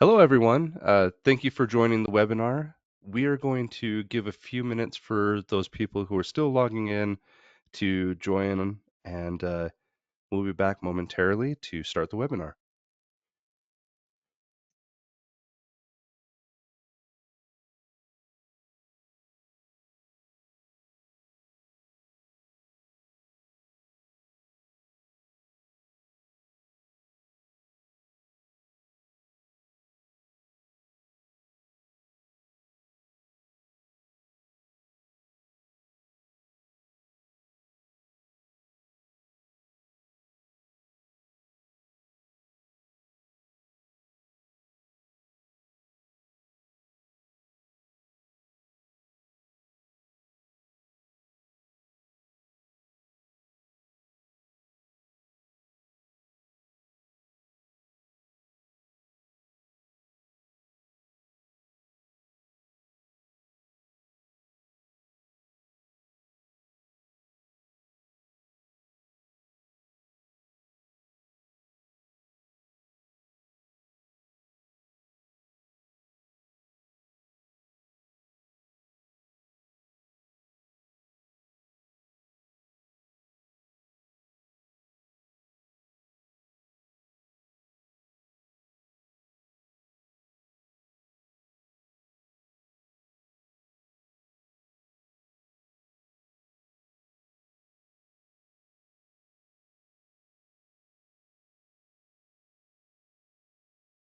Hello, everyone. Thank you for joining the webinar. We are going to give a few minutes for those people who are still logging in to join, and we'll be back momentarily to start the webinar.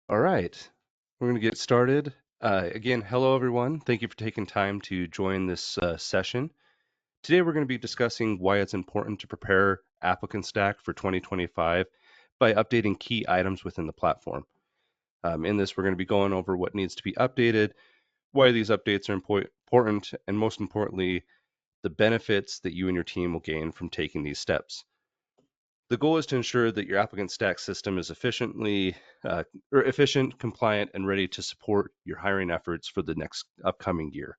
All right, we're going to get started. Again, hello, everyone. Thank you for taking time to join this session. Today, we're going to be discussing why it's important to prepare ApplicantStack for 2025 by updating key items within the platform. In this, we're going to be going over what needs to be updated, why these updates are important, and most importantly, the benefits that you and your team will gain from taking these steps. The goal is to ensure that your applicant stack system is efficient, compliant, and ready to support your hiring efforts for the next upcoming year.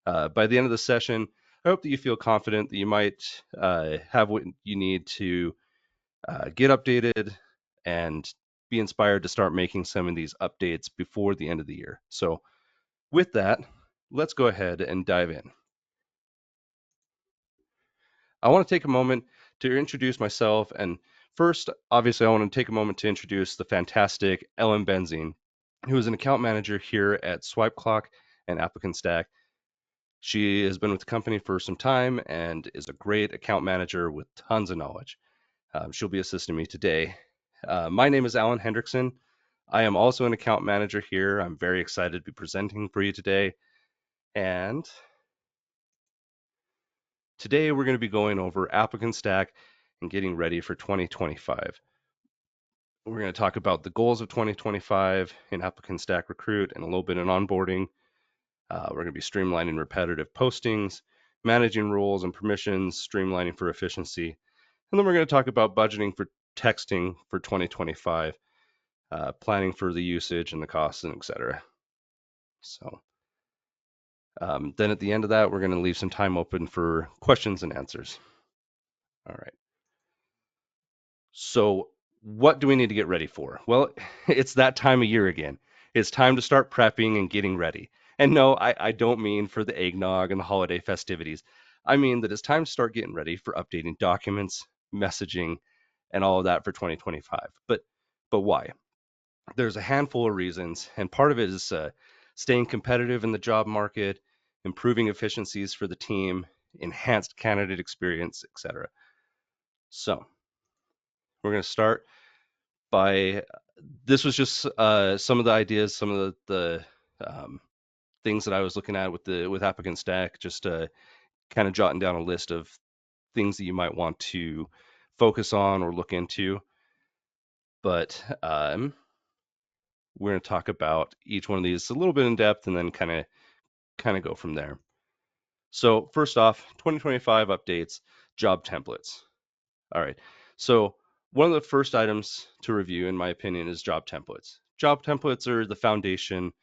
By the end of the session, I hope that you feel confident that you might have what you need to get updated and be inspired to start making some of these updates before the end of the year. So with that, let's go ahead and dive in. I want to take a moment to introduce myself. And first, obviously, I want to take a moment to introduce the fantastic Ellen Benzine, who is an account manager here at Swipe Clock and Applicant Stack. She has been with the company for some time and is a great account manager with tons of knowledge. She'll be assisting me today. My name is Alan Hendrickson. I am also an account manager here. I'm very excited to be presenting for you today. And today we're going to be going over Applicant Stack and getting ready for 2025. We're going to talk about the goals of 2025 in ApplicantStack Recruit and a little bit in onboarding. We're going to be streamlining repetitive postings, managing roles and permissions, streamlining for efficiency. And then we're going to talk about budgeting for texting for 2025, planning for the usage and the costs, and etc. So then at the end of that, we're going to leave some time open for questions and answers. All right. So, what do we need to get ready for? Well, it's that time of year again. It's time to start prepping and getting ready. And no, I don't mean for the eggnog and the holiday festivities. I mean that it's time to start getting ready for updating documents, messaging, and all of that for 2025. But why? There's a handful of reasons, and part of it is staying competitive in the job market, improving efficiencies for the team, enhanced candidate experience, etc. So, we're going to start by this was just some of the ideas, some of the things that I was looking at with Applicant Stack, just kind of jotting down a list of things that you might want to focus on or look into. But we're going to talk about each one of these a little bit in depth and then kind of go from there. So first off, 2025 updates, job templates. All right. So one of the first items to review, in my opinion, is job templates. Job templates are the foundation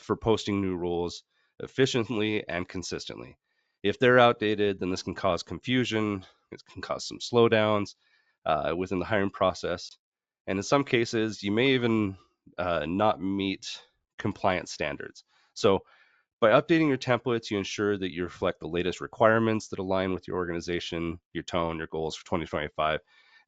for posting new rules efficiently and consistently. If they're outdated, then this can cause confusion. It can cause some slowdowns within the hiring process. And in some cases, you may even not meet compliance standards. So by updating your templates, you ensure that you reflect the latest requirements that align with your organization, your tone, your goals for 2025.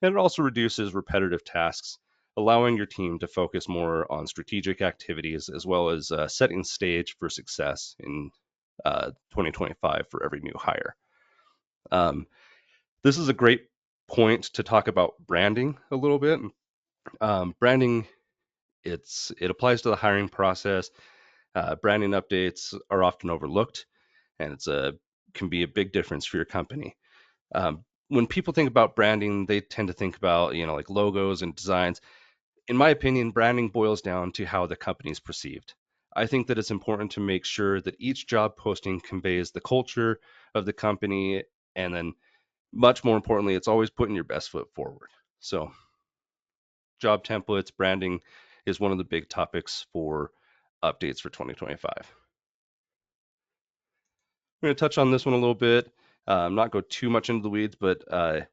And it also reduces repetitive tasks, allowing your team to focus more on strategic activities as well as setting the stage for success in 2025 for every new hire. Um, this is a great point to talk about branding a little bit. Branding, it applies to the hiring process. Branding updates are often overlooked, and it's a can be a big difference for your company. When people think about branding, they tend to think about like logos and designs. In my opinion, branding boils down to how the company is perceived. I think that it's important to make sure that each job posting conveys the culture of the company, and then much more importantly, it's always putting your best foot forward. So, job templates, branding is one of the big topics for updates for 2025. I'm going to touch on this one a little bit. Not go too much into the weeds, but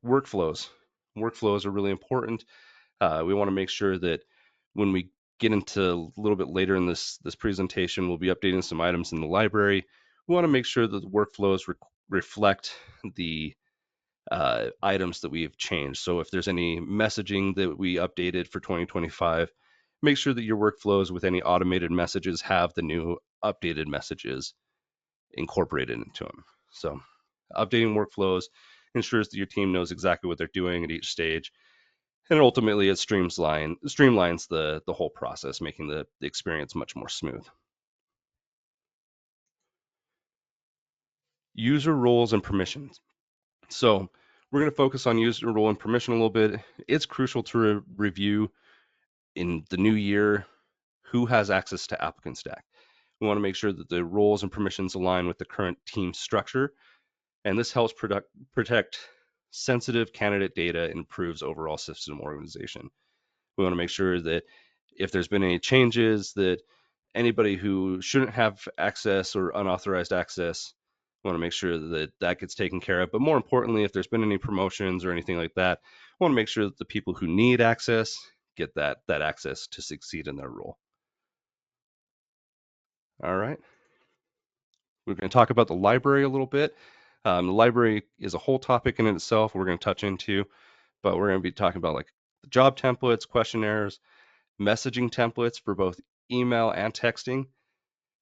workflows. Workflows are really important. We want to make sure that when we get into a little bit later in this presentation, we'll be updating some items in the library. We want to make sure that the workflows reflect the items that we've changed. So if there's any messaging that we updated for 2025, make sure that your workflows with any automated messages have the new updated messages incorporated into them. So updating workflows ensures that your team knows exactly what they're doing at each stage. And ultimately, it streamlines the whole process, making the experience much more smooth. User roles and permissions. So we're going to focus on user role and permission a little bit. It's crucial to review in the new year who has access to ApplicantStack. We want to make sure that the roles and permissions align with the current team structure, and this helps protect sensitive candidate data and improves overall system organization. We want to make sure that if there's been any changes, that anybody who shouldn't have access or unauthorized access, we want to make sure that that gets taken care of. But more importantly, if there's been any promotions or anything like that, we want to make sure that the people who need access get that access to succeed in their role. All right. We're going to talk about the library a little bit. The library is a whole topic in itself we're going to touch into, but we're going to be talking about like job templates, questionnaires, messaging templates for both email and texting,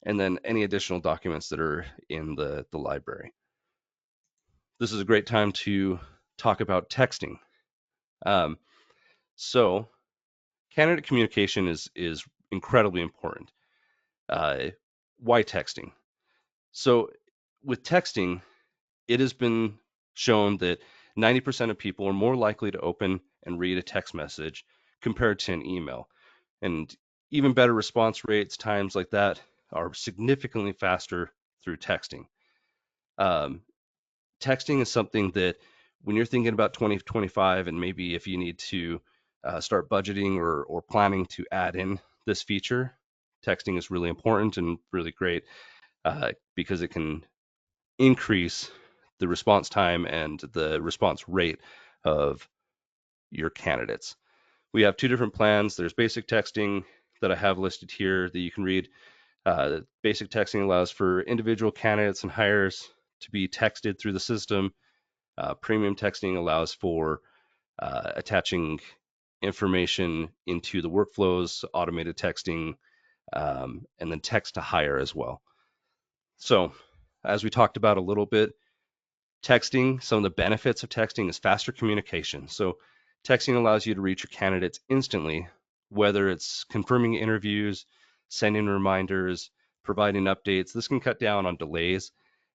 and then any additional documents that are in the library. This is a great time to talk about texting. Um, so candidate communication is incredibly important. Why texting? So with texting, it has been shown that 90% of people are more likely to open and read a text message compared to an email. And even better response rates, times like that, are significantly faster through texting. Um, Texting is something that when you're thinking about 2025 and maybe if you need to start budgeting or planning to add in this feature, texting is really important and really great because it can increase the response time and the response rate of your candidates. We have two different plans. There's basic texting that I have listed here that you can read. Basic texting allows for individual candidates and hires to be texted through the system. Premium texting allows for attaching information into the workflows, automated texting, and then text to hire as well. So, as we talked about a little bit, texting, some of the benefits of texting is faster communication. So, texting allows you to reach your candidates instantly, whether it's confirming interviews, sending reminders, providing updates. This can cut down on delays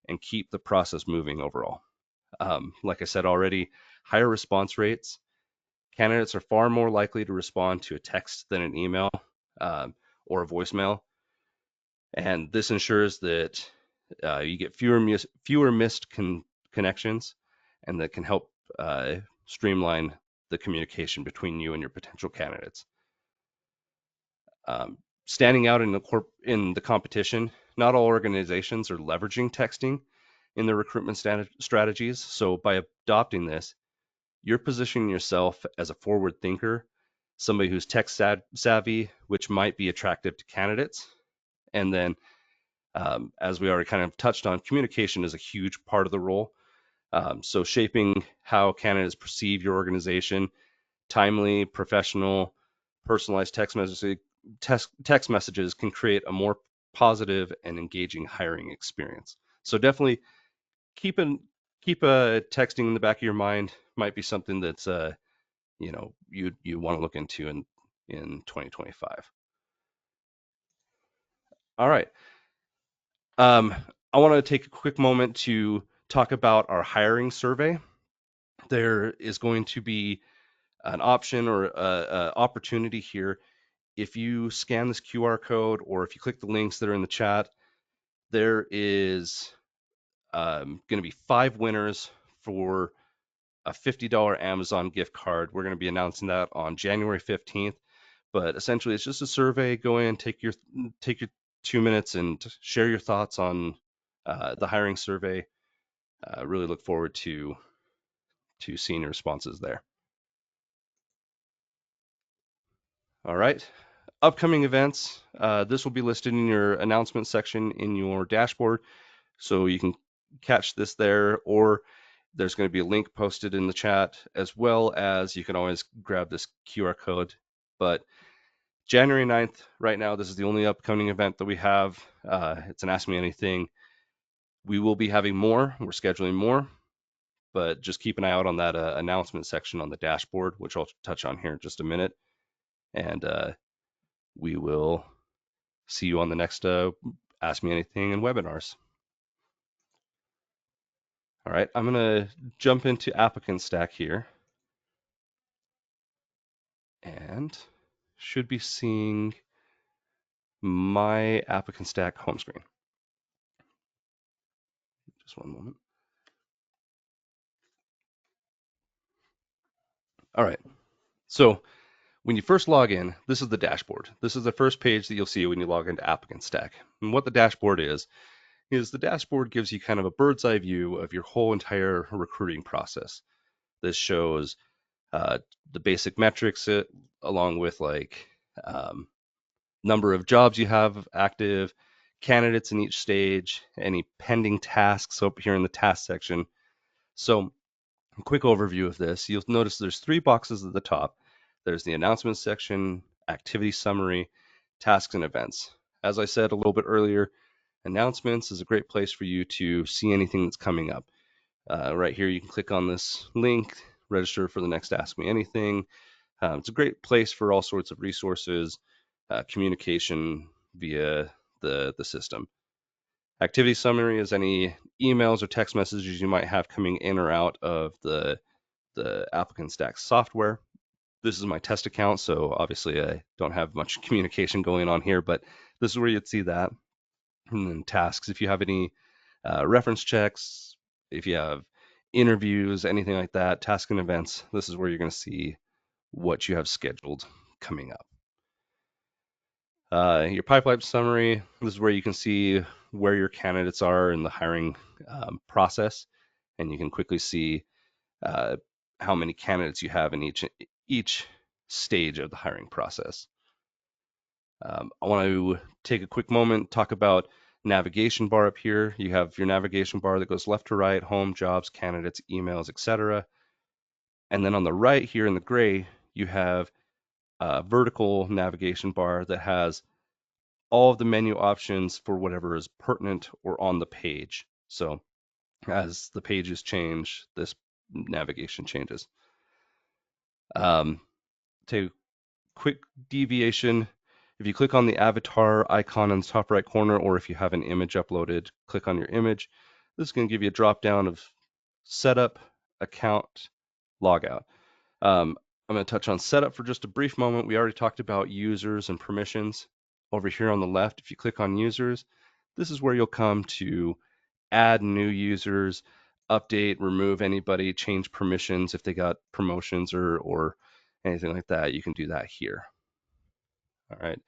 and keep the process moving overall. Like I said already, higher response rates. Candidates are far more likely to respond to a text than an email or a voicemail. And this ensures that you get fewer missed connections, and that can help streamline the communication between you and your potential candidates. Standing out in the competition, not all organizations are leveraging texting in their recruitment strategies. So by adopting this, you're positioning yourself as a forward thinker somebody who's tech savvy, which might be attractive to candidates. And then, as we already kind of touched on, communication is a huge part of the role. So shaping how candidates perceive your organization, timely, professional, personalized text messages can create a more positive and engaging hiring experience. So definitely keep an, keep texting in the back of your mind. Might be something that's you want to look into in 2025. All right. Um, I want to take a quick moment to talk about our hiring survey. There is going to be an option or a opportunity here. If you scan this QR code or if you click the links that are in the chat, there is going to be 5 winners for a $50 Amazon gift card. We're going to be announcing that on January 15th. But essentially, it's just a survey. Go in, take your 2 minutes, and share your thoughts on the hiring survey. Really look forward to seeing your responses there. All right. Upcoming events. This will be listed in your announcement section in your dashboard, so you can catch this there, or there's going to be a link posted in the chat, as well as you can always grab this QR code. But January 9th, right now, this is the only upcoming event that we have. It's an Ask Me Anything. We will be having more. We're scheduling more, but just keep an eye out on that announcement section on the dashboard, which I'll touch on here in just a minute. And we will see you on the next Ask Me Anything and webinars. All right, I'm going to jump into ApplicantStack here and should be seeing my ApplicantStack home screen. Just one moment. All right, so when you first log in, this is the dashboard. This is the first page that you'll see when you log into ApplicantStack. And what the dashboard is the dashboard gives you kind of a bird's eye view of your whole entire recruiting process. This shows the basic metrics along with like number of jobs you have active, candidates in each stage, any pending tasks up here in the task section. So a quick overview of this, you'll notice there's 3 boxes at the top. There's the announcement section, activity summary, tasks and events. As I said a little bit earlier, announcements is a great place for you to see anything that's coming up. Right here, you can click on this link, register for the next Ask Me Anything. It's a great place for all sorts of resources, communication via the system. Activity summary is any emails or text messages you might have coming in or out of the ApplicantStack software. This is my test account, so obviously I don't have much communication going on here, but this is where you'd see that. And then tasks, if you have any reference checks, if you have interviews, anything like that, task and events, this is where you're going to see what you have scheduled coming up. Your pipeline summary, this is where you can see where your candidates are in the hiring process, and you can quickly see how many candidates you have in each stage of the hiring process. I want to take a quick moment, talk about navigation bar up here. You have your navigation bar that goes left to right, home, jobs, candidates, emails, etc. And then on the right here in the gray, you have a vertical navigation bar that has all of the menu options for whatever is pertinent or on the page. So as the pages change, this navigation changes. To quick deviation, if you click on the avatar icon in the top right corner, or if you have an image uploaded, click on your image. This is going to give you a drop down of setup, account, logout. I'm going to touch on setup for just a brief moment. We already talked about users and permissions. Over here on the left, if you click on users, this is where you'll come to add new users, update, remove anybody, change permissions if they got promotions or anything like that. You can do that here. All right.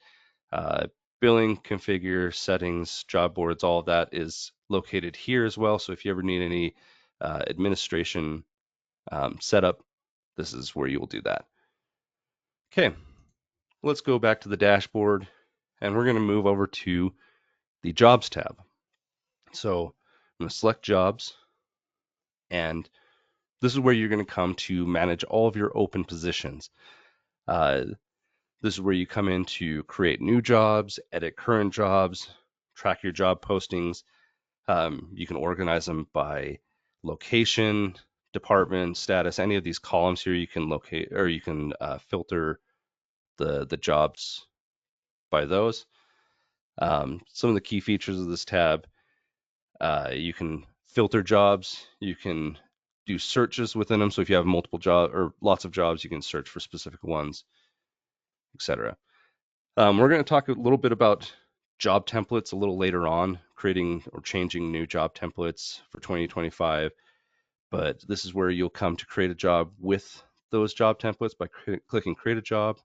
Billing, configure, settings, job boards, all of that is located here as well. So if you ever need any administration setup, this is where you will do that. Okay, let's go back to the dashboard and we're going to move over to the Jobs tab. So I'm going to select Jobs, and this is where you're going to come to manage all of your open positions. Uh, this is where you come in to create new jobs, edit current jobs, track your job postings. You can organize them by location, department, status, any of these columns here. You can locate or you can filter the jobs by those. Some of the key features of this tab: you can filter jobs, you can do searches within them. So if you have multiple jobs or lots of jobs, you can search for specific ones, etc. We're going to talk a little bit about job templates a little later on, creating or changing new job templates for 2025. But this is where you'll come to create a job with those job templates by clicking create a job.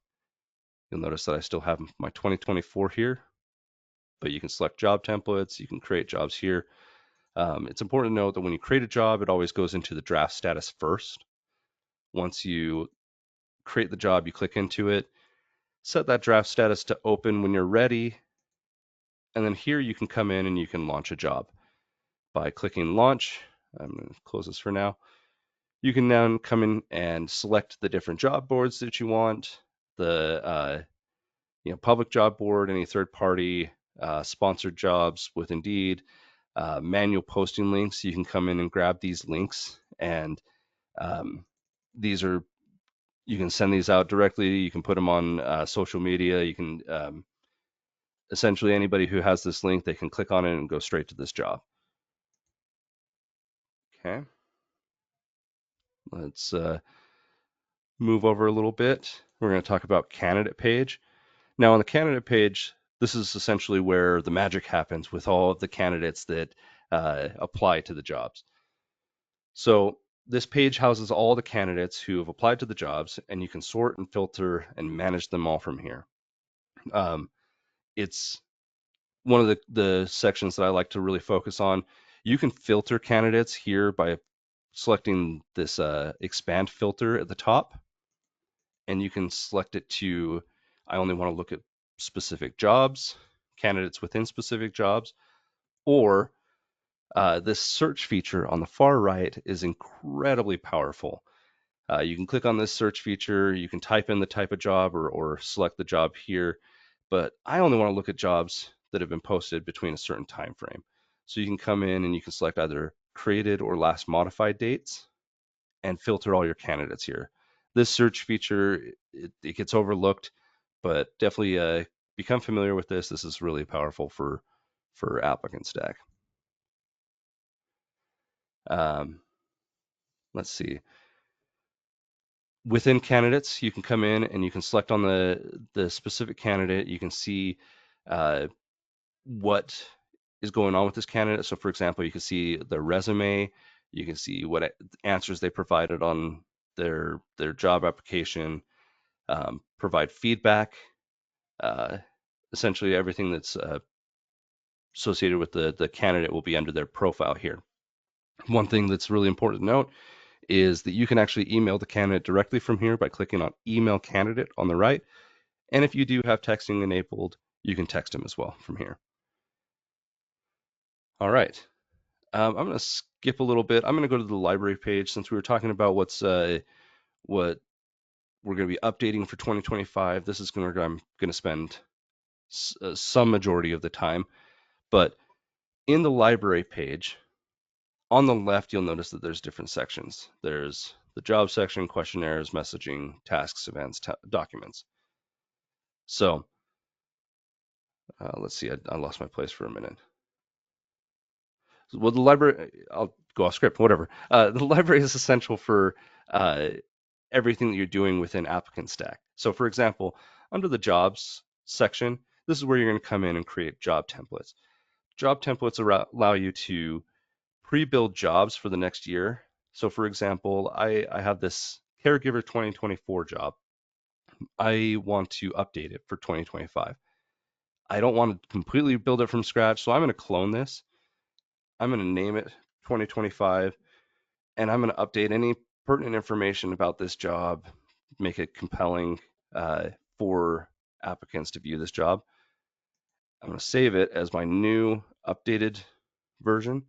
You'll notice that I still have my 2024 here, but you can select job templates, you can create jobs here. It's important to note that when you create a job, it always goes into the draft status first. Once you create the job, you click into it, set that draft status to open when you're ready, and then here you can come in and you can launch a job by clicking launch. I'm going to close this for now. You can now come in and select the different job boards that you want, the public job board, any third party, sponsored jobs with Indeed, manual posting links. You can come in and grab these links, and um, these are you can send these out directly. You can put them on social media. You can essentially anybody who has this link, they can click on it and go straight to this job. Okay, let's move over a little bit. We're going to talk about candidate page. Now on the candidate page, this is essentially where the magic happens with all of the candidates that apply to the jobs. So this page houses all the candidates who have applied to the jobs, and you can sort and filter and manage them all from here. It's one of the sections that I like to really focus on. You can filter candidates here by selecting this expand filter at the top, and you can select it to, I only want to look at specific jobs, candidates within specific jobs, or this search feature on the far right is incredibly powerful. You can click on this search feature, you can type in the type of job or select the job here, but I only want to look at jobs that have been posted between a certain time frame. So you can come in and you can select either created or last modified dates and filter all your candidates here. This search feature, it gets overlooked, but definitely become familiar with this. This is really powerful for ApplicantStack. Um, let's see. Within candidates, you can come in and you can select on the specific candidate. You can see what is going on with this candidate. So for example, you can see their resume, you can see what answers they provided on their job application, provide feedback, uh, essentially everything that's associated with the candidate will be under their profile here. One thing that's really important to note is that you can actually email the candidate directly from here by clicking on email candidate on the right. And if you do have texting enabled, you can text them as well from here. All right. I'm going to skip a little bit. I'm going to go to the library page since we were talking about what we're going to be updating for 2025. This is where I'm going to spend some majority of the time. But in the library page, on the left, you'll notice that there's different sections. There's the job section, questionnaires, messaging, tasks, events, documents. So let's see, I lost my place for a minute. Well, the library, I'll go off script, whatever. The library is essential for everything that you're doing within ApplicantStack. So for example, under the jobs section, this is where you're going to come in and create job templates. Job templates allow you to pre-build jobs for the next year. So for example, I have this caregiver 2024 job. I want to update it for 2025. I don't want to completely build it from scratch, so I'm going to clone this. I'm going to name it 2025, and I'm going to update any pertinent information about this job, make it compelling, uh, for applicants to view this job. I'm going to save it as my new updated version,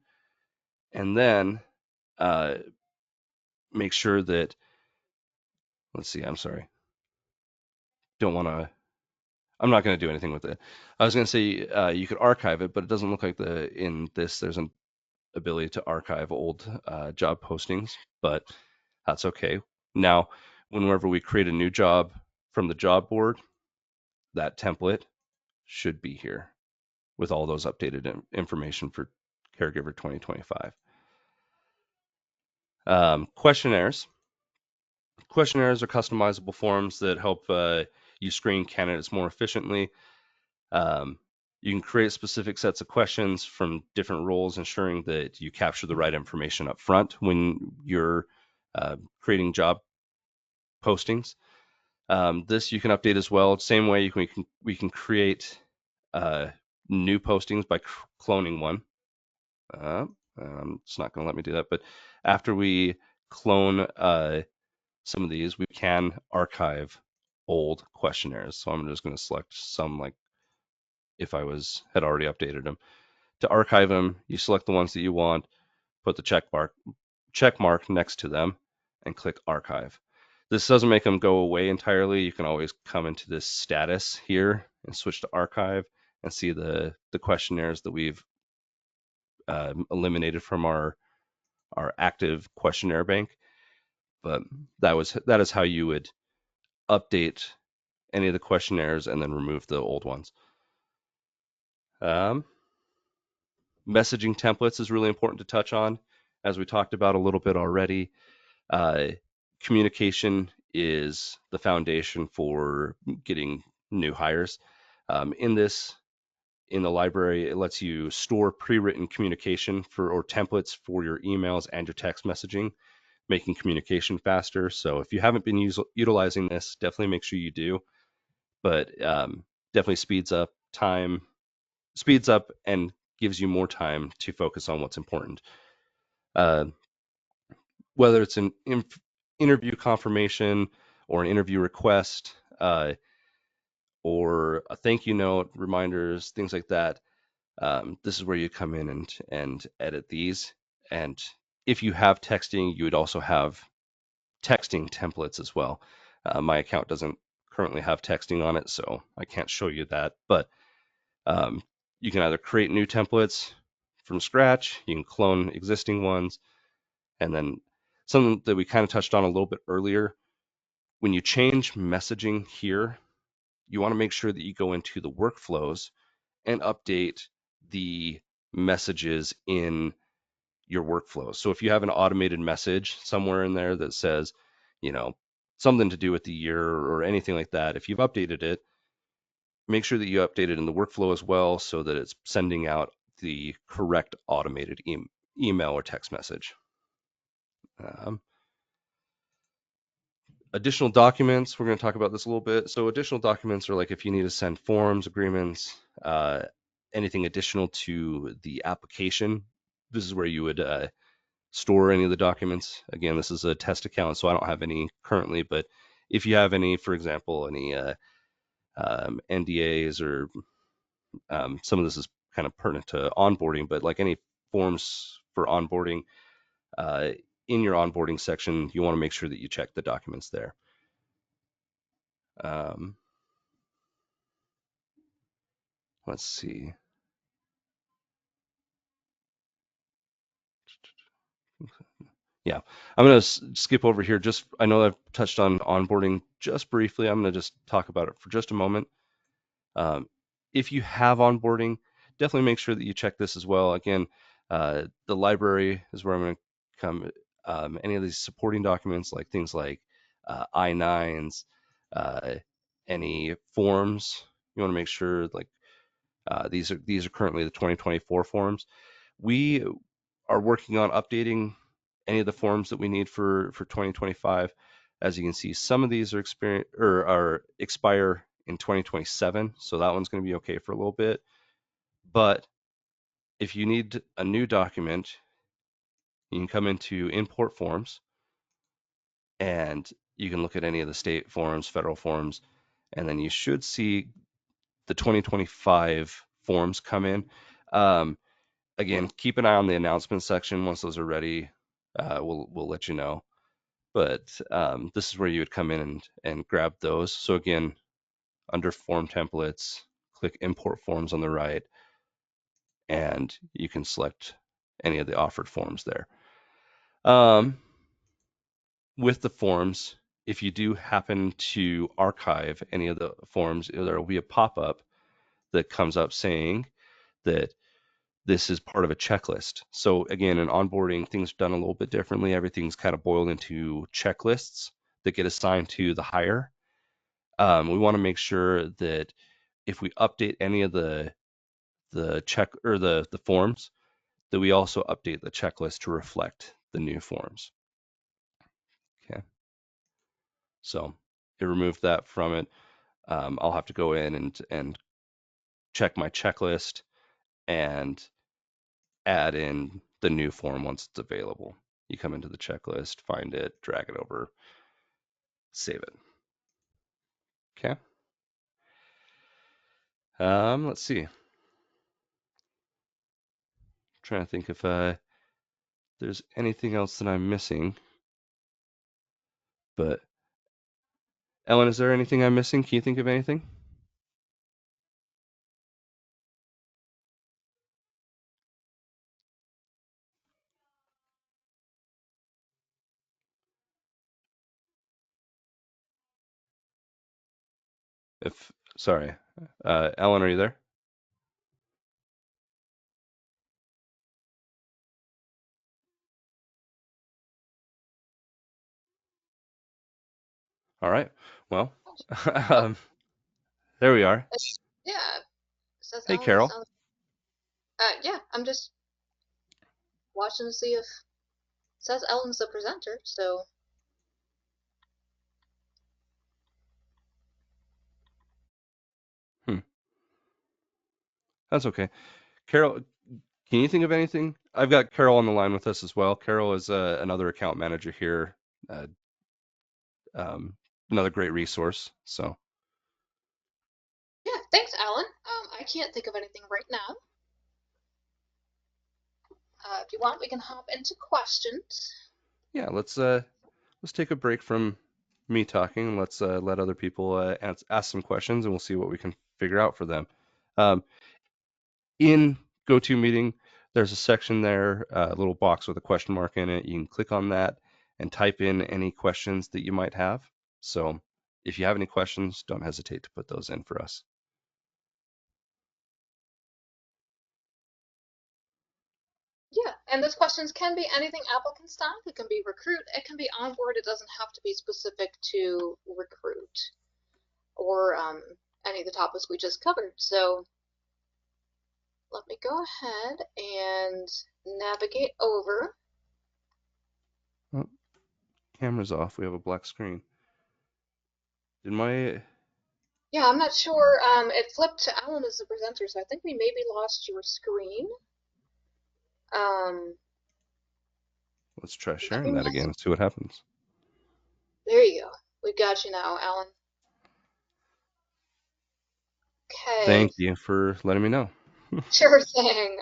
and then uh, make sure that, let's see, I'm sorry, don't want to, I'm not going to do anything with it. I was going to say you could archive it, but it doesn't look like in this there's an ability to archive old job postings, but that's okay. Now, whenever we create a new job from the job board, that template should be here with all those updated information for Caregiver 2025. Questionnaires. Questionnaires are customizable forms that help you screen candidates more efficiently. Um, you can create specific sets of questions from different roles, ensuring that you capture the right information up front when you're creating job postings. This you can update as well. Same way we can create uh, new postings by cloning one. It's not going to let me do that, but after we clone some of these, we can archive old questionnaires. So I'm just going to select some, like if I had already updated them. To archive them, you select the ones that you want, put the check mark next to them, and click archive. This doesn't make them go away entirely. You can always come into this status here and switch to archive and see the questionnaires that we've eliminated from our active questionnaire bank. But that is how you would update any of the questionnaires and then remove the old ones. Um, Messaging templates is really important to touch on, as we talked about a little bit already. Uh, Communication is the foundation for getting new hires. In the library, it lets you store pre-written communication or templates for your emails and your text messaging, making communication faster. So if you haven't been utilizing this, definitely make sure you do. But definitely speeds up and gives you more time to focus on what's important. Uh, Whether it's an interview confirmation or an interview request, or a thank you note, reminders, things like that. This is where you come in and edit these. And if you have texting, you would also have texting templates as well. My account doesn't currently have texting on it, so I can't show you that. But you can either create new templates from scratch, you can clone existing ones, and then something that we kind of touched on a little bit earlier. When you change messaging here, you want to make sure that you go into the workflows and update the messages in your workflows. So if you have an automated message somewhere in there that says, you know, something to do with the year or anything like that, if you've updated it, make sure that you update it in the workflow as well so that it's sending out the correct automated email or text message. Um, Additional documents, we're going to talk about this a little bit. So additional documents are like if you need to send forms, agreements, anything additional to the application. This is where you would store any of the documents. Again, this is a test account, so I don't have any currently, but if you have any, for example, any NDAs or some of this is kind of pertinent to onboarding, but like any forms for onboarding, uh, in your onboarding section, you want to make sure that you check the documents there. Um, let's see. Yeah, I'm going to skip over here. Just I know I've touched on onboarding just briefly. I'm going to just talk about it for just a moment. Um, if you have onboarding, definitely make sure that you check this as well. Again, the library is where I'm going to come. Any of these supporting documents, like things like I-9s, uh, any forms, you want to make sure like these are currently the 2024 forms. We are working on updating any of the forms that we need for 2025. As you can see, some of these are expire in 2027, so that one's going to be okay for a little bit. But if you need a new document, you can come into import forms and you can look at any of the state forms, federal forms, and then you should see the 2025 forms come in. Um, Again, keep an eye on the announcement section. Once those are ready, we'll let you know. But this is where you would come in and grab those. So again, under form templates, click import forms on the right, and you can select any of the offered forms there. Um, with the forms, if you do happen to archive any of the forms, there will be a pop-up that comes up saying that this is part of a checklist. So again, in onboarding, things are done a little bit differently. Everything's kind of boiled into checklists that get assigned to the hire. We want to make sure that if we update any of the check or the forms, that we also update the checklist to reflect the new forms. Okay, so it removed that from it. I'll have to go in and check my checklist and add in the new form once it's available. You come into the checklist, find it, drag it over, save it. Okay. Let's see. I'm trying to think if there's anything else that I'm missing. But Ellen, is there anything I'm missing? Can you think of anything? If sorry, Ellen, are you there? All right. Well, Oh, um, there we are. yeah. Says Hey, Alan Carol. sounds. Yeah. I'm just watching to see if says Ellen's the presenter. So Hmm, that's okay. Carol, can you think of anything? I've got Carol on the line with us as well. Carol is another account manager here. Uh, another great resource. So, yeah. Thanks, Alan. I can't think of anything right now. If you want, we can hop into questions. yeah, let's take a break from me talking and let's let other people ask some questions and we'll see what we can figure out for them. Um, in GoToMeeting, there's a section there, a little box with a question mark in it. You can click on that and type in any questions that you might have. So if you have any questions, don't hesitate to put those in for us. Yeah, and those questions can be anything applicant style. It can be recruit. It can be onboard. It doesn't have to be specific to recruit or any of the topics we just covered. So let me go ahead and navigate over. Oh, camera's off. We have a black screen. Did my Yeah, I'm not sure. It flipped to Alan as the presenter, so I think we maybe lost your screen. Um, let's try let me sharing that again mess. and see what happens. There you go. We got you now, Alan. Okay, Thank you for letting me know. sure thing.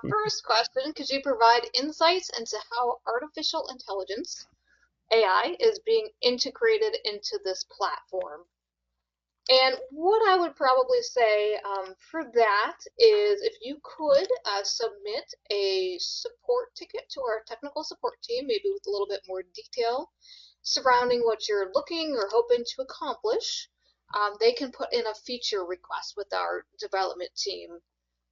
First question, could you provide insights into how artificial intelligence, AI, is being integrated into this platform? And what I would probably say for that is if you could submit a support ticket to our technical support team, maybe with a little bit more detail surrounding what you're looking or hoping to accomplish, they can put in a feature request with our development team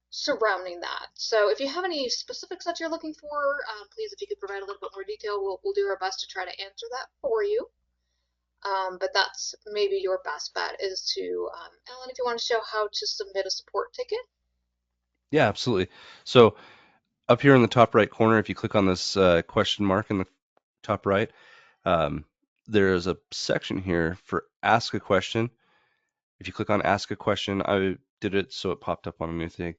surrounding that. So if you have any specifics that you're looking for, please, if you could provide a little bit more detail, we'll do our best to try to answer that for you. But that's maybe your best bet is to, Ellen, if you want to show how to submit a support ticket. Yeah, absolutely. So up here in the top right corner, if you click on this question mark in the top right, um, there is a section here for ask a question. If you click on ask a question, I did it so it popped up on a new thing.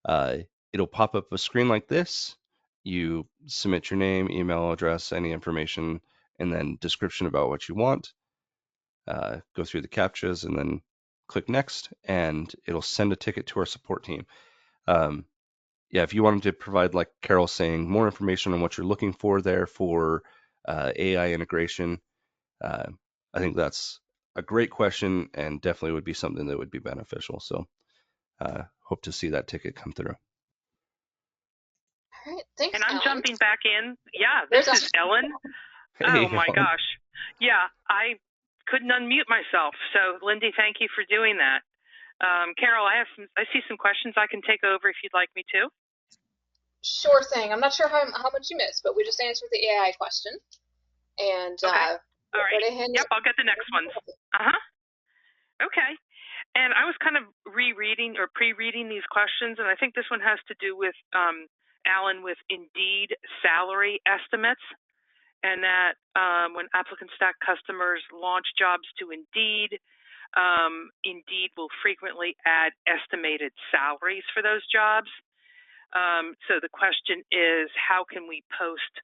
Uh, it'll pop up a screen like this. You submit your name, email address, any information, and then description about what you want. go through the captchas, and then click next, and it'll send a ticket to our support team. Um, yeah, if you wanted to provide, like Carol saying, more information on what you're looking for there for AI integration, uh, I think that's a great question and definitely would be something that would be beneficial. So hope to see that ticket come through. All right, thanks, And I'm Alan. jumping back in. Yeah, this There's is Ellen. Oh Hey, my Alan. gosh. Yeah, I couldn't unmute myself. So Lindy, thank you for doing that. Carol, I see some questions I can take over if you'd like me to. sure thing. I'm not sure how much you missed, but we just answered the AI question. And Okay. All right right. ahead. Yep, I'll get the next ones. Uh-huh. Okay. And I was kind of rereading or pre-reading these questions, and I think this one has to do with Alan with Indeed salary estimates, and that when ApplicantStack customers launch jobs to Indeed, Indeed will frequently add estimated salaries for those jobs. So the question is, how can we post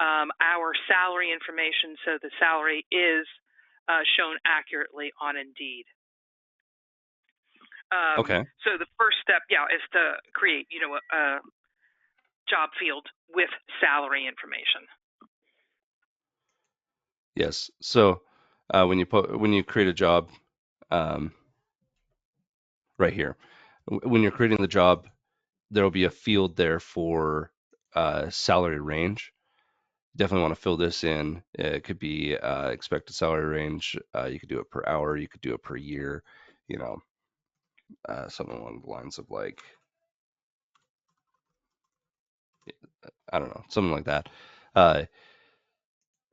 our salary information so the salary is shown accurately on Indeed? Okay. So the first step, yeah, is to create, a job field with salary information. Yes. So when you create a job, um, right here, when you're creating the job, there will be a field there for salary range. Definitely want to fill this in. It could be expected salary range. You could do it per hour. You could do it per year. You know, something along the lines of like, I don't know, something like that. Uh,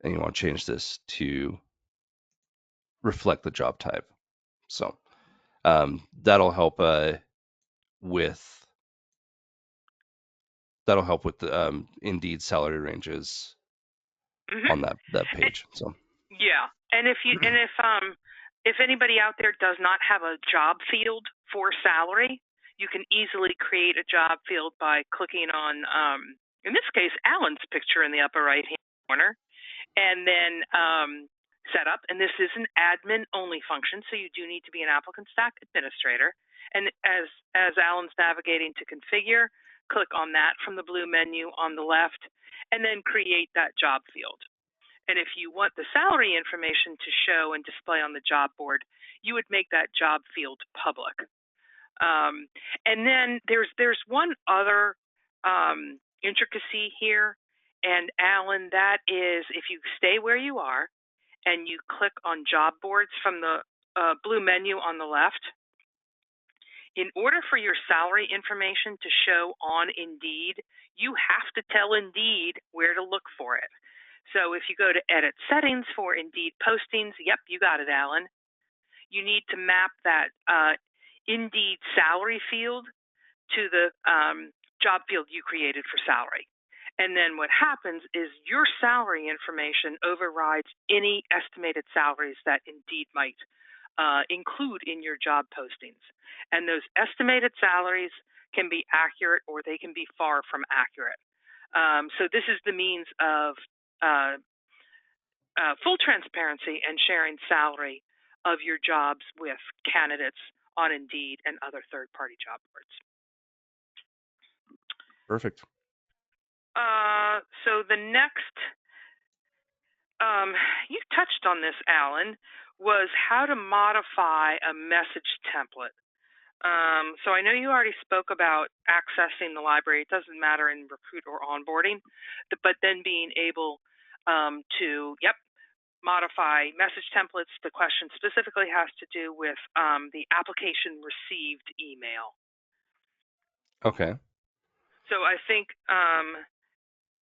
and you want to change this to reflect the job type. So that'll help with the Indeed salary ranges Mm-hmm. on that page. So Yeah, and if anybody out there does not have a job field for salary, you can easily create a job field by clicking on, in this case, Alan's picture in the upper right hand corner, and then set up. And this is an admin only function, so you do need to be an ApplicantStack administrator. And as Alan's navigating to configure, click on that from the blue menu on the left, and then create that job field. And if you want the salary information to show and display on the job board, you would make that job field public. And then there's one other intricacy here, and Alan, that is if you stay where you are and you click on job boards from the blue menu on the left, in order for your salary information to show on Indeed, you have to tell Indeed where to look for it. So if you go to Edit Settings for Indeed Postings, yep, you got it, Alan. You need to map that Indeed salary field to the job field you created for salary. And then what happens is your salary information overrides any estimated salaries that Indeed might include in your job postings. And those estimated salaries can be accurate or they can be far from accurate. So this is the means of full transparency and sharing salary of your jobs with candidates on Indeed and other third-party job boards. perfect. So the next, you touched on this, Alan, was how to modify a message template. So I know you already spoke about accessing the library. It doesn't matter in Recruit or onboarding, but then being able to, modify message templates. The question specifically has to do with the application received email. Okay. So I think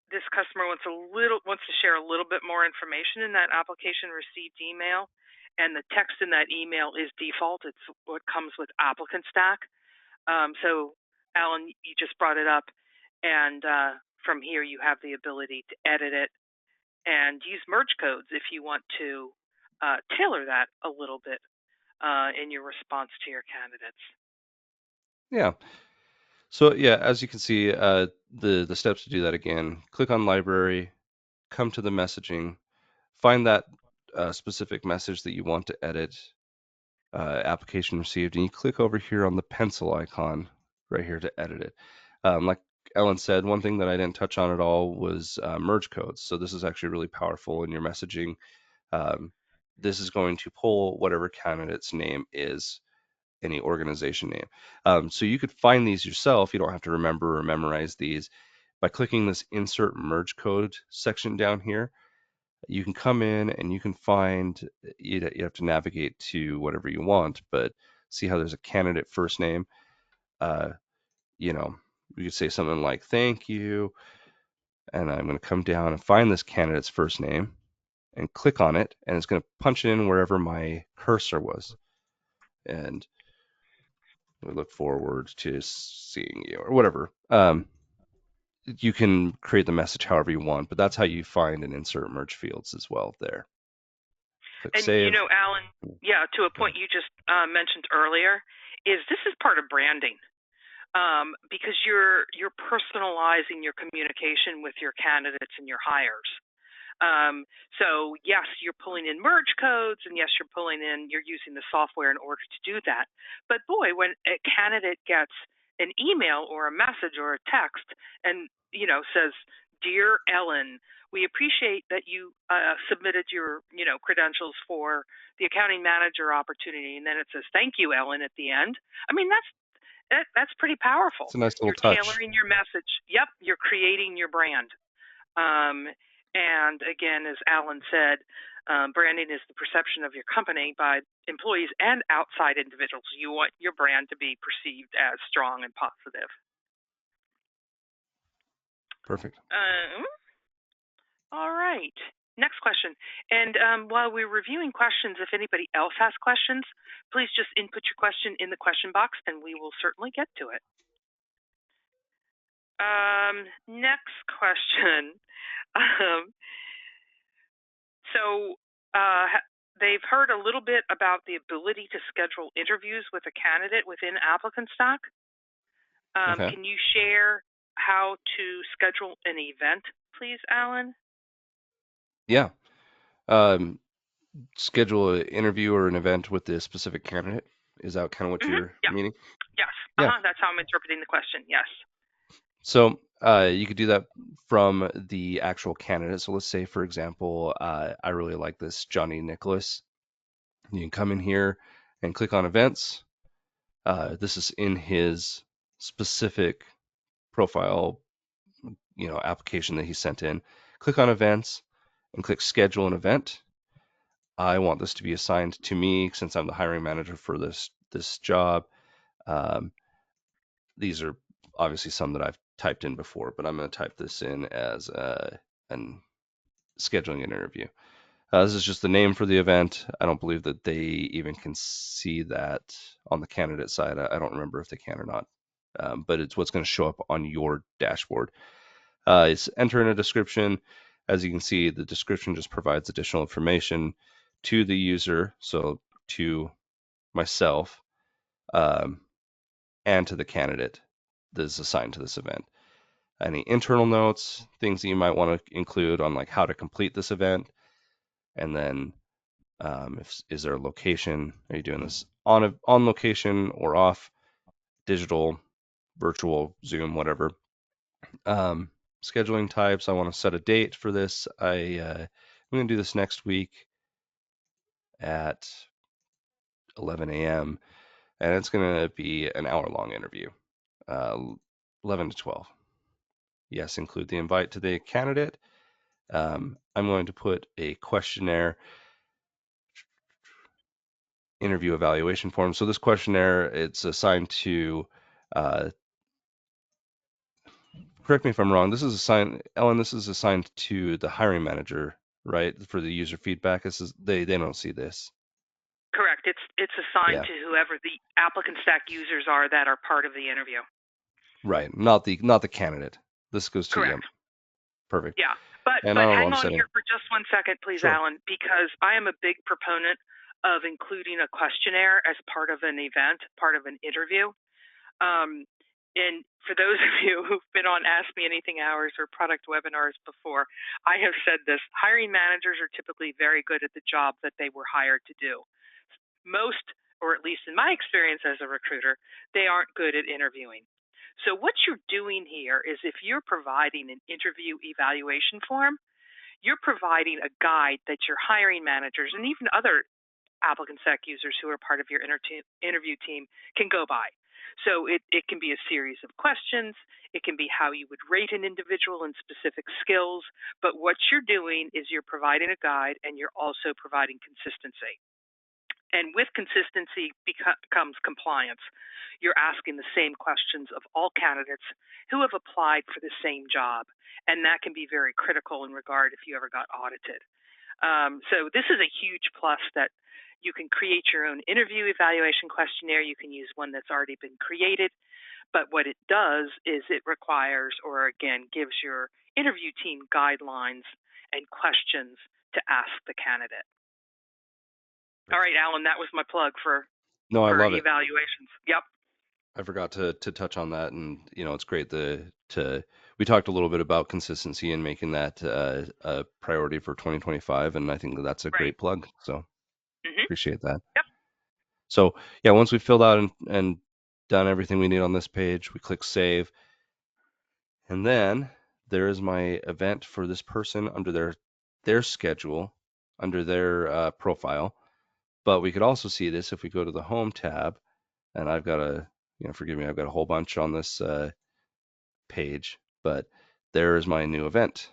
this customer wants to share a little bit more information in that application received email, and the text in that email is default. It's what comes with ApplicantStack. So Alan, you just brought it up, and from here you have the ability to edit it and use merge codes if you want to tailor that a little bit in your response to your candidates. Yeah. So yeah, as you can see, the steps to do that again, click on library, come to the messaging, find that a specific message that you want to edit, application received, and you click over here on the pencil icon right here to edit it. Like Ellen said, one thing that I didn't touch on at all was merge codes. So this is actually really powerful in your messaging. This is going to pull whatever candidate's name is, any organization name. So you could find these yourself. You don't have to remember or memorize these. By clicking this insert merge code section down here, you can come in and you can find, you have to navigate to whatever you want, but see how there's a candidate first name. You know, you could say something like thank you, and I'm going to come down and find this candidate's first name and click on it, and it's going to punch it in wherever my cursor was. And we look forward to seeing you or whatever. You can create the message however you want, but that's how you find and insert merge fields as well there. Click And save. Alan, yeah, to a point you just mentioned earlier, is this is part of branding. Because you're personalizing your communication with your candidates and your hires. So yes, you're pulling in merge codes, and yes, you're using the software in order to do that. But boy, when a candidate gets an email or a message or a text and says, "Dear Ellen, we appreciate that you submitted your credentials for the accounting manager opportunity," and then it says, "Thank you, Ellen," at the end. I mean, that's pretty powerful. It's a nice little You're touch. tailoring your message. Yep, you're creating your brand. And again, as Alan said, branding is the perception of your company by employees and outside individuals. You want your brand to be perceived as strong and positive. Perfect. All right. Next question. And while we're reviewing questions, if anybody else has questions, please just input your question in the question box, and we will certainly get to it. Next question. So they've heard a little bit about the ability to schedule interviews with a candidate within ApplicantStack. Okay. Can you share how to schedule an event, please, Alan? Yeah. Schedule an interview or an event with the specific candidate. Is that kind of what you're meaning? Yes. Yeah. That's how I'm interpreting the question. Yes. So you could do that from the actual candidate. So let's say, for example, I really like this Johnny Nicholas. You can come in here and click on events. This is in his specific profile, application that he sent in. Click on events and click schedule an event. I want this to be assigned to me since I'm the hiring manager for this job. These are obviously some that I've typed in before, but I'm going to type this in as an scheduling an interview. This is just the name for the event. I don't believe that they even can see that on the candidate side. I don't remember if they can or not, but it's what's going to show up on your dashboard. It's enter in a description. As you can see, the description just provides additional information to the user, so to myself, and to the candidate that is assigned to this event. Any internal notes, things that you might want to include on like how to complete this event, and then is there a location? Are you doing this on location or off? Digital, virtual, Zoom, whatever. Scheduling types. I want to set a date for this. I'm going to do this next week at 11 a.m. and it's going to be an hour-long interview, 11 to 12. Yes, include the invite to the candidate. I'm going to put a questionnaire interview evaluation form. So this questionnaire, it's assigned to, correct me if I'm wrong, this is assigned, Ellen, this is assigned to the hiring manager, right? For the user feedback. This is, they don't see this. Correct. It's assigned to whoever the ApplicantStack users are that are part of the interview. Right. Not the candidate. This goes to Correct. you. Perfect. Yeah. But hang on here for just 1 second, please, sure. Alan, because I am a big proponent of including a questionnaire as part of an event, part of an interview. And for those of you who've been on Ask Me Anything hours or product webinars before, I have said this: hiring managers are typically very good at the job that they were hired to do. Most, or at least in my experience as a recruiter, they aren't good at interviewing. So what you're doing here is, if you're providing an interview evaluation form, you're providing a guide that your hiring managers and even other ApplicantStack users who are part of your interview team can go by. So it can be a series of questions. It can be how you would rate an individual in specific skills. But what you're doing is you're providing a guide, and you're also providing consistency. And with consistency comes compliance. You're asking the same questions of all candidates who have applied for the same job. And that can be very critical in regard if you ever got audited. So this is a huge plus, that you can create your own interview evaluation questionnaire. You can use one that's already been created. But what it does is it requires, or again, gives your interview team guidelines and questions to ask the candidate. All right, Alan, that was my plug for I love it. evaluations. Yep. I forgot to touch on that, and it's great we talked a little bit about consistency and making that a priority for 2025, and I think that's a great plug. So appreciate that. Yep. So yeah, once we've filled out and done everything we need on this page, we click save, and then there is my event for this person under their schedule, under their profile. But we could also see this if we go to the home tab, and I've got forgive me, I've got a whole bunch on this page, but there is my new event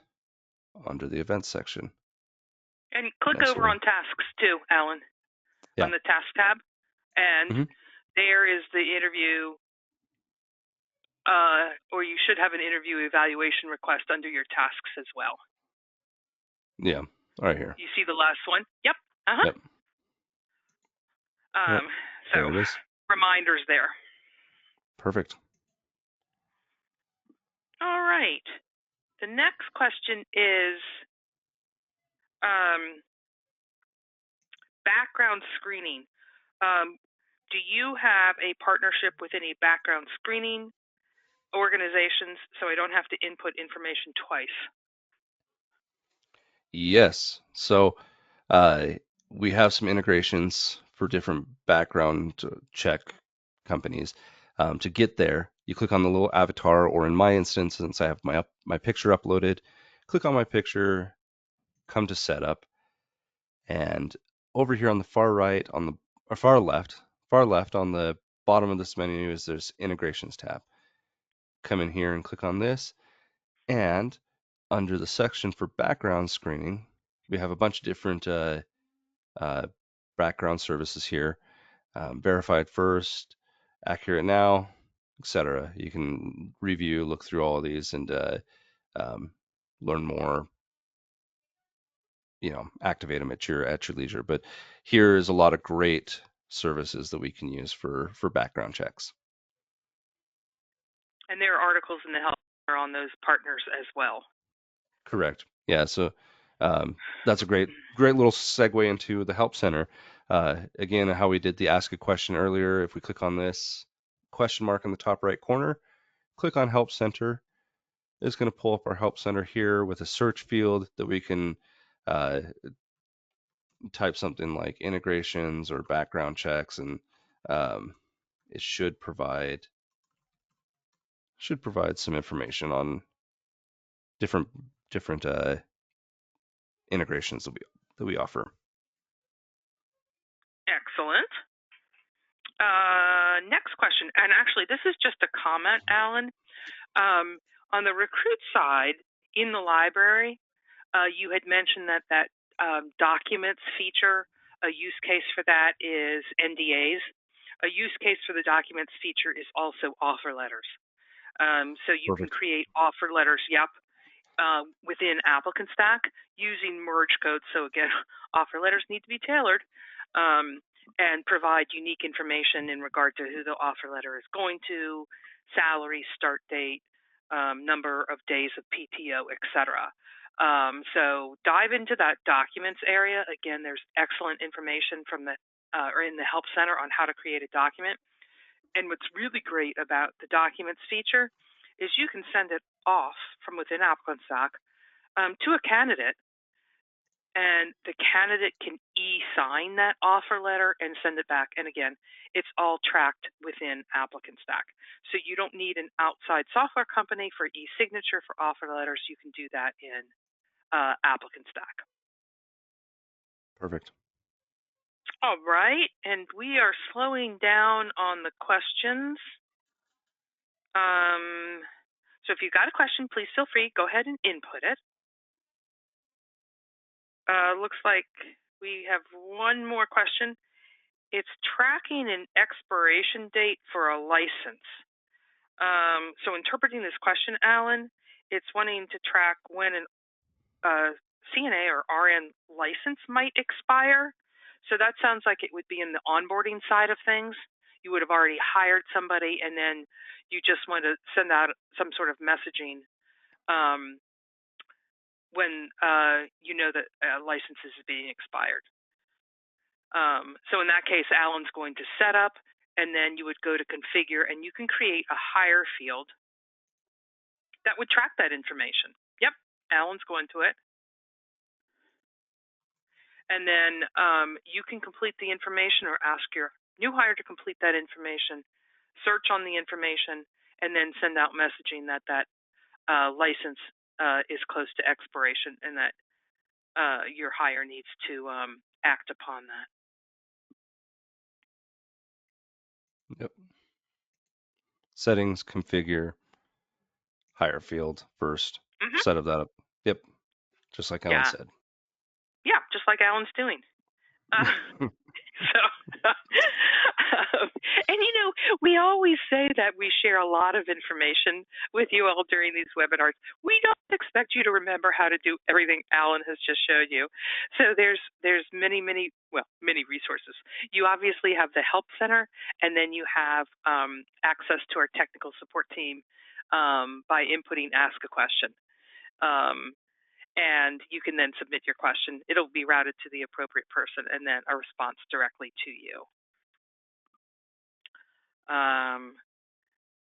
under the events section. And click over on tasks too, Alan, on the task tab, and there is the interview, or you should have an interview evaluation request under your tasks as well. Yeah, right here. You see the last one? Yep. Yep. So reminders there. Perfect. All right. The next question is background screening. Do you have a partnership with any background screening organizations so I don't have to input information twice? Yes. So we have some integrations for different background check companies. To get there, you click on the little avatar, or in my instance, since I have my picture uploaded, click on my picture, come to setup, and over here on the far right, far left on the bottom of this menu there's integrations tab. Come in here and click on this, and under the section for background screening, we have a bunch of different background services here. Verified first, accurate now, etc. You can review, look through all of these, and learn more. Activate them at your leisure. But here is a lot of great services that we can use for background checks. And there are articles in the help center on those partners as well. Correct. Yeah. So that's a great little segue into the help center. Again, how we did the ask a question earlier. If we click on this question mark in the top right corner, click on help center. It's going to pull up our help center here with a search field that we can type something like integrations or background checks, and it should provide some information on different integrations that we offer. Excellent. Next question, and actually this is just a comment, Alan. On the recruit side, in the library, you had mentioned that documents feature, a use case for that is NDAs. A use case for the documents feature is also offer letters. So you can create offer letters, within ApplicantStack using merge code. So again, offer letters need to be tailored and provide unique information in regard to who the offer letter is going to, salary, start date, number of days of PTO, etc. So dive into that documents area. Again, there's excellent information from or in the help center on how to create a document. And what's really great about the documents feature is you can send it off from within ApplicantStack to a candidate, and the candidate can e-sign that offer letter and send it back. And again, it's all tracked within ApplicantStack. So you don't need an outside software company for e-signature for offer letters. You can do that in ApplicantStack. Perfect. All right, and we are slowing down on the questions. So if you've got a question, please feel free. Go ahead and input it. Looks like we have one more question. It's tracking an expiration date for a license. So interpreting this question, Alan, it's wanting to track when a CNA or RN license might expire. So that sounds like it would be in the onboarding side of things. You would have already hired somebody, and then you just want to send out some sort of messaging when you know that a license is being expired. So in that case, Alan's going to set up, and then you would go to configure, and you can create a hire field that would track that information. Yep, Alan's going to it. And then you can complete the information or ask your new hire to complete that information, search on the information, and then send out messaging that that license is close to expiration and that your hire needs to act upon that. Yep. Settings, configure, hire field first. Mm-hmm. Set that up. Yep. Just like Alan said. Yeah, just like Alan's doing. So, and you know, we always say that we share a lot of information with you all during these webinars. We don't expect you to remember how to do everything Alan has just showed you. So there's many resources. You obviously have the Help Center, and then you have access to our technical support team by inputting Ask a Question. And you can then submit your question. It'll be routed to the appropriate person and then a response directly to you.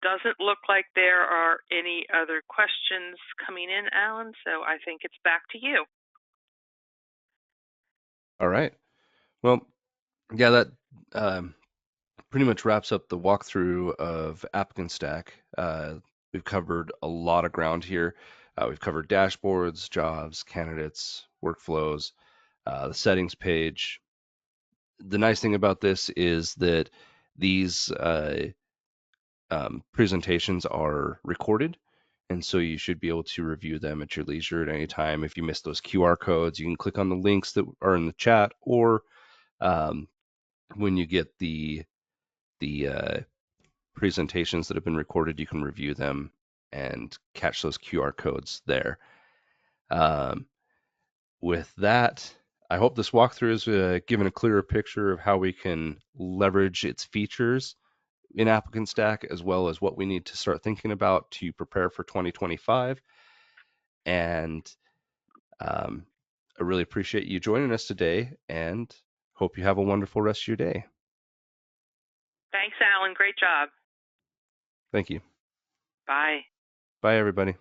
Doesn't look like there are any other questions coming in, Alan, so I think it's back to you. All right. Well, yeah, that pretty much wraps up the walkthrough of ApplicantStack. We've covered a lot of ground here. We've covered dashboards, jobs, candidates, workflows, the settings page. The nice thing about this is that these presentations are recorded, and so you should be able to review them at your leisure at any time. If you miss those QR codes, you can click on the links that are in the chat, or when you get the presentations that have been recorded, you can review them and catch those QR codes there. With that, I hope this walkthrough has given a clearer picture of how we can leverage its features in ApplicantStack, as well as what we need to start thinking about to prepare for 2025. And I really appreciate you joining us today, and hope you have a wonderful rest of your day. Thanks, Alan. Great job. Thank you. Bye. Bye, everybody.